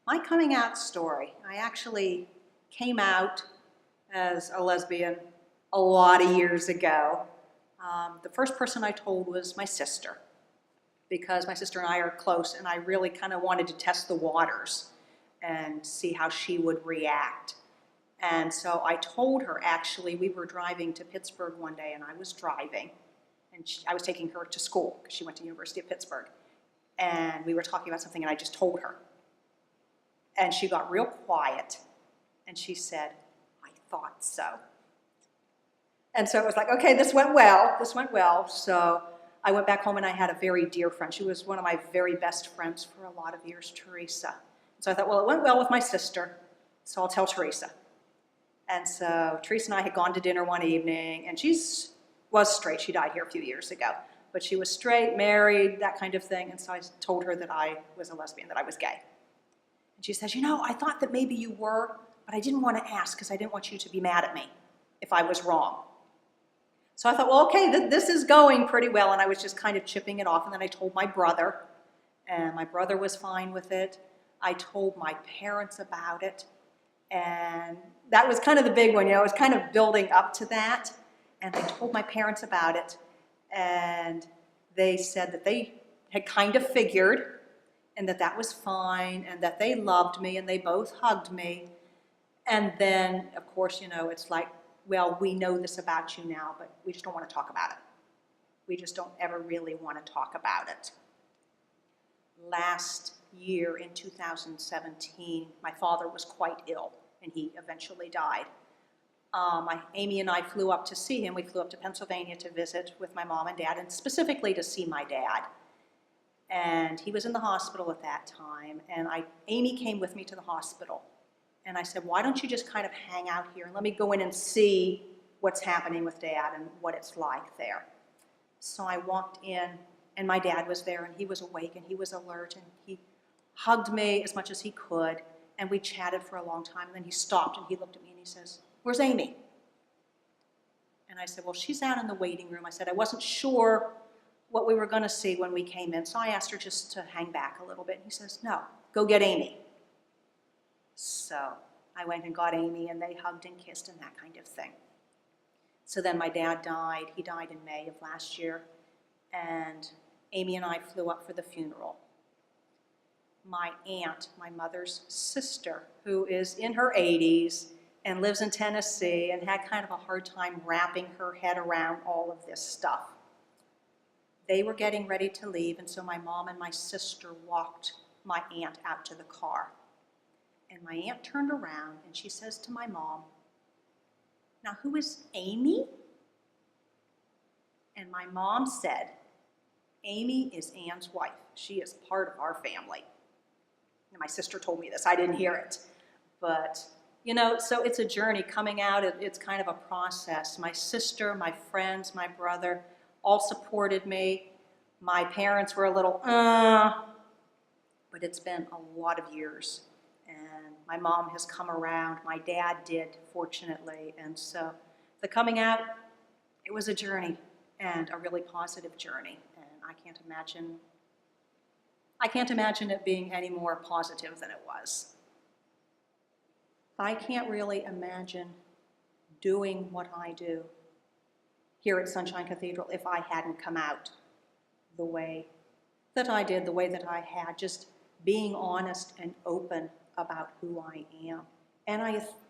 My coming out story, I actually came out as a lesbian a lot of years ago. The first person I told was my sister, because my sister and I are close, and I really kind of wanted to test the waters and see how she would react. And so I told her, actually, we were driving to Pittsburgh one day, and I was driving, and I was taking her to school because she went to University of Pittsburgh. And we were talking about something, and I just told her. And she got real quiet, and she said, "I thought so." And so it was like, okay, this went well. So I went back home, and I had a very dear friend. She was one of my very best friends for a lot of years, Teresa. So I thought, well, it went well with my sister, so I'll tell Teresa. And so Teresa and I had gone to dinner one evening, and she was straight. She died here a few years ago. But she was straight, married, that kind of thing. And so I told her that I was a lesbian, that I was gay. And she says, I thought that maybe you were, but I didn't want to ask because I didn't want you to be mad at me if I was wrong. So I thought, well, okay, this is going pretty well. And I was just kind of chipping it off. And then I told my brother, and my brother was fine with it. I told my parents about it. And that was kind of the big one. I was kind of building up to that. And I told my parents about it. And they said that they had kind of figured, and that was fine, and that they loved me, and they both hugged me. And then, of course, it's like, well, we know this about you now, but we just don't want to talk about it. We just don't ever really want to talk about it. Last year, in 2017, my father was quite ill, and he eventually died. Amy and I flew up to see him. We flew up to Pennsylvania to visit with my mom and dad, and specifically to see my dad. And he was in the hospital at that time, and Amy came with me to the hospital. And I said, why don't you just kind of hang out here and let me go in and see what's happening with Dad and what it's like there. So I walked in, and my dad was there, and he was awake, and he was alert, and he hugged me as much as he could, and we chatted for a long time. And then he stopped, and he looked at me, and he says, "Where's Amy?" And I said, well, she's out in the waiting room. I said, I wasn't sure what we were going to see when we came in, so I asked her just to hang back a little bit. And he says, no, go get Amy. So I went and got Amy, and they hugged and kissed and that kind of thing. So then my dad died. He died in May of last year, and Amy and I flew up for the funeral. My aunt, my mother's sister, who is in her 80s and lives in Tennessee and had kind of a hard time wrapping her head around all of this stuff. They were getting ready to leave, and so my mom and my sister walked my aunt out to the car. And my aunt turned around, and she says to my mom, "Now, who is Amy?" And my mom said, "Amy is Ann's wife. She is part of our family." And my sister told me this. I didn't hear it. But, so it's a journey coming out. It's kind of a process. My sister, my friends, my brother all supported me. My parents were a little, but it's been a lot of years. And my mom has come around. My dad did, fortunately. And so the coming out, it was a journey, and a really positive journey. And I can't imagine it being any more positive than it was. I can't really imagine doing what I do here at Sunshine Cathedral if I hadn't come out the way that I did, the way that I had, just being honest and open about who I am. And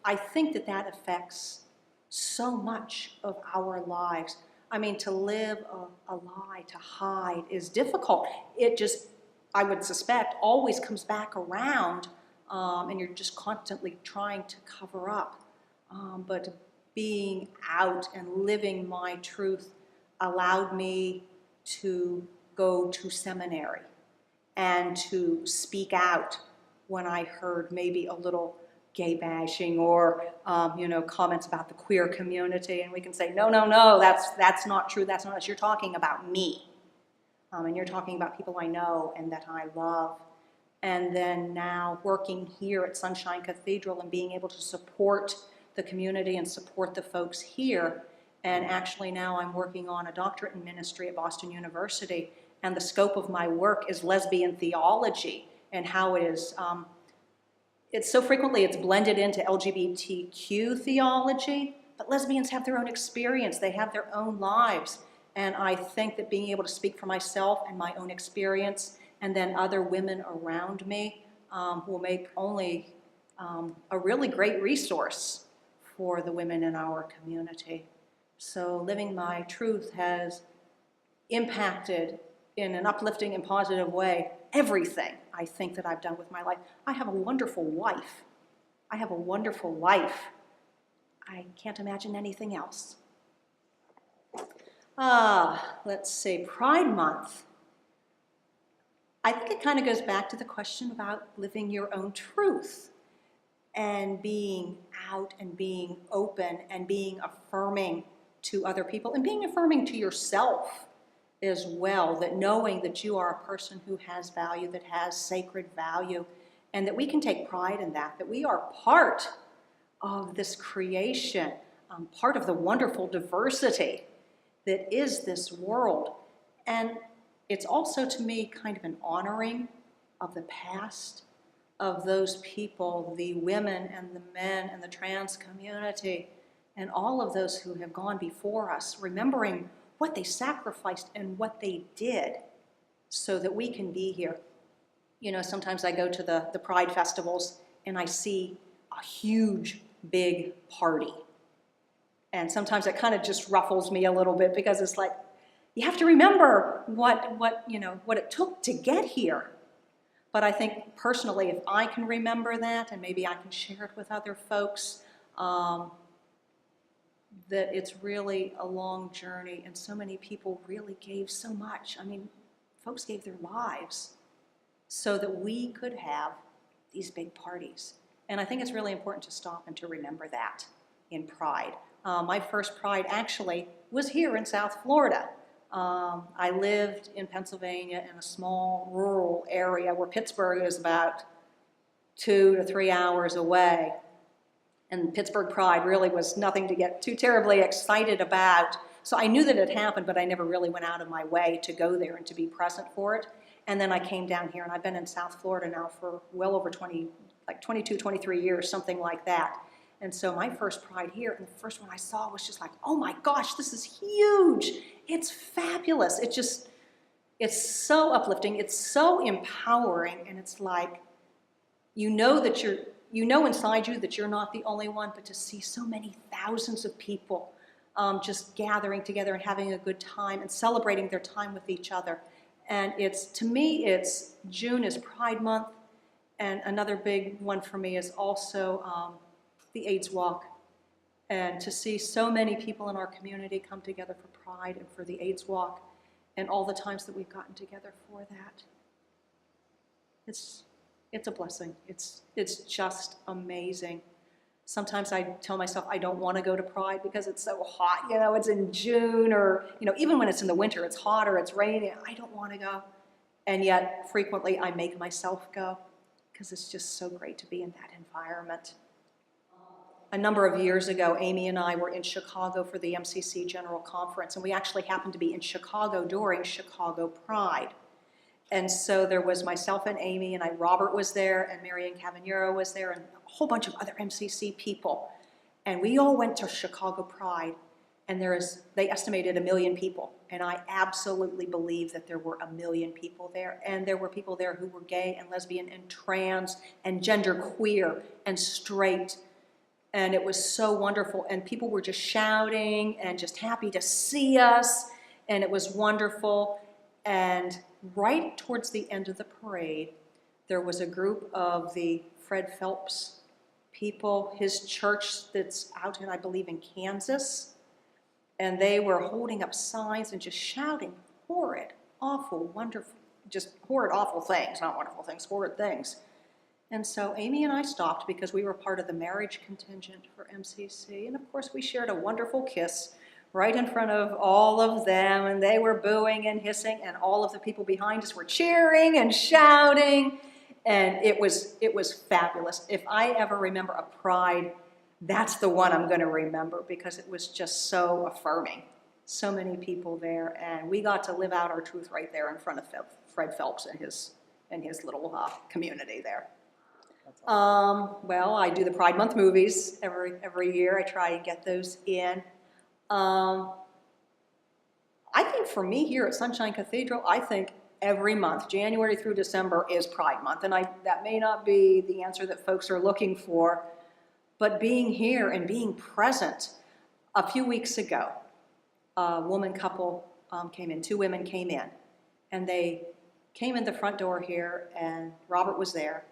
I think that affects so much of our lives. I mean, to live a lie, to hide, is difficult. It just, I would suspect, always comes back around, and you're just constantly trying to cover up. But being out and living my truth allowed me to go to seminary and to speak out when I heard maybe a little gay bashing or comments about the queer community, and we can say, no, that's not true, that's not us. You're talking about me, and you're talking about people I know and that I love. And then now working here at Sunshine Cathedral and being able to support the community and support the folks here. And actually now I'm working on a doctorate in ministry at Boston University, and the scope of my work is lesbian theology and how it is it's so frequently it's blended into LGBTQ theology, but lesbians have their own experience, they have their own lives. And I think that being able to speak for myself and my own experience, and then other women around me, will make only a really great resource for the women in our community. So living my truth has impacted in an uplifting and positive way everything I think that I've done with my life. I have a wonderful wife. I have a wonderful life. I can't imagine anything else. Let's see, Pride Month. I think it kind of goes back to the question about living your own truth and being out and being open and being affirming to other people and being affirming to yourself as well, that knowing that you are a person who has value, that has sacred value, and that we can take pride in that, that we are part of this creation, part of the wonderful diversity that is this world. And it's also, to me, kind of an honoring of the past, of those people, the women and the men and the trans community, and all of those who have gone before us, remembering what they sacrificed and what they did so that we can be here. You know, sometimes I go to the Pride festivals and I see a huge, big party. And sometimes it kind of just ruffles me a little bit, because it's like, you have to remember what it took to get here. But I think personally, if I can remember that, and maybe I can share it with other folks, that it's really a long journey, and so many people really gave so much. I mean, folks gave their lives so that we could have these big parties. And I think it's really important to stop and to remember that in Pride. My first Pride actually was here in South Florida. I lived in Pennsylvania in a small rural area where Pittsburgh is about 2 to 3 hours away. And Pittsburgh Pride really was nothing to get too terribly excited about. So I knew that it happened, but I never really went out of my way to go there and to be present for it. And then I came down here, and I've been in South Florida now for well over 22, 23 years, something like that. And so my first Pride here, and the first one I saw was just like, oh my gosh, this is huge. It's fabulous. It's so uplifting. It's so empowering. And it's like, you know inside you that you're not the only one, but to see so many thousands of people just gathering together and having a good time and celebrating their time with each other. And to me, June is Pride Month. And another big one for me is also the AIDS Walk. And to see so many people in our community come together for Pride and for the AIDS Walk, and all the times that we've gotten together for that. It's a blessing. It's just amazing. Sometimes I tell myself I don't want to go to Pride because it's so hot. You know, it's in June, or, you know, even when it's in the winter, it's hot or it's raining. I don't want to go. And yet, frequently, I make myself go because it's just so great to be in that environment. A number of years ago, Amy and I were in Chicago for the MCC General Conference, and we actually happened to be in Chicago during Chicago Pride. And so there was myself and Amy, and Robert was there, and Marianne Cavagnero was there, and a whole bunch of other MCC people. And we all went to Chicago Pride, and they estimated 1 million people. And I absolutely believe that there were 1 million people there. And there were people there who were gay and lesbian and trans and genderqueer and straight. And it was so wonderful. And people were just shouting and just happy to see us. And it was wonderful. And right towards the end of the parade, there was a group of the Fred Phelps people, his church that's out in, I believe, in Kansas. And they were holding up signs and just shouting horrid, awful, wonderful, just horrid, awful things, not wonderful things, horrid things. And so Amy and I stopped because we were part of the marriage contingent for MCC. And of course, we shared a wonderful kiss right in front of all of them. And they were booing and hissing, and all of the people behind us were cheering and shouting. And it was fabulous. If I ever remember a Pride, that's the one I'm going to remember, because it was just so affirming. So many people there, and we got to live out our truth right there in front of Fred Phelps and his little community there. That's awesome. Well, I do the Pride Month movies every year. I try and get those in. I think for me here at Sunshine Cathedral, I think every month, January through December, is Pride Month. And that may not be the answer that folks are looking for, but being here and being present. A few weeks ago, a woman couple came in, two women came in, and they came in the front door here, and Robert was there,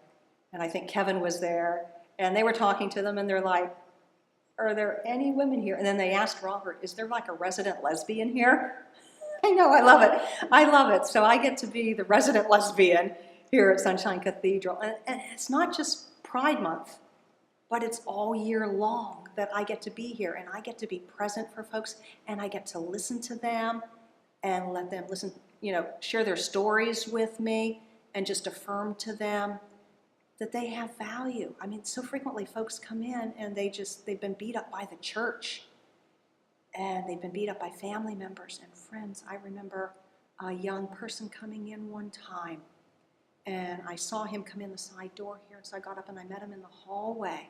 and I think Kevin was there, and they were talking to them, and they're like, are there any women here? And then they asked Robert, is there like a resident lesbian here? I know, I love it. I love it. So I get to be the resident lesbian here at Sunshine Cathedral. And it's not just Pride Month, but it's all year long that I get to be here, and I get to be present for folks, and I get to listen to them and let them listen, share their stories with me and just affirm to them that they have value. I mean, so frequently folks come in and they've been beat up by the church, and they've been beat up by family members and friends. I remember a young person coming in one time, and I saw him come in the side door here, and so I got up and I met him in the hallway.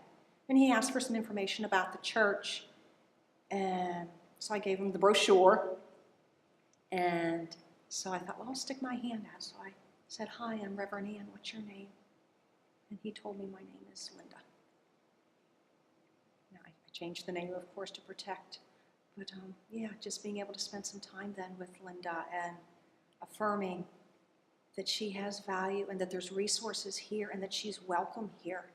And he asked for some information about the church, and so I gave him the brochure. And so I thought, well, I'll stick my hand out. So I said, hi, I'm Reverend Ann, what's your name? And he told me my name is Linda. Now, I changed the name, of course, to protect. But yeah, just being able to spend some time then with Linda and affirming that she has value and that there's resources here and that she's welcome here,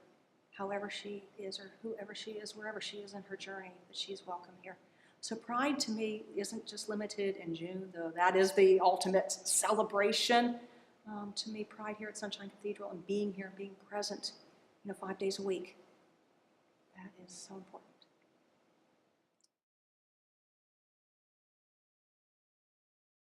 however she is or whoever she is, wherever she is in her journey, that she's welcome here. So Pride to me isn't just limited in June, though that is the ultimate celebration. To me, Pride here at Sunshine Cathedral and being here, being present, 5 days a week, that is so important.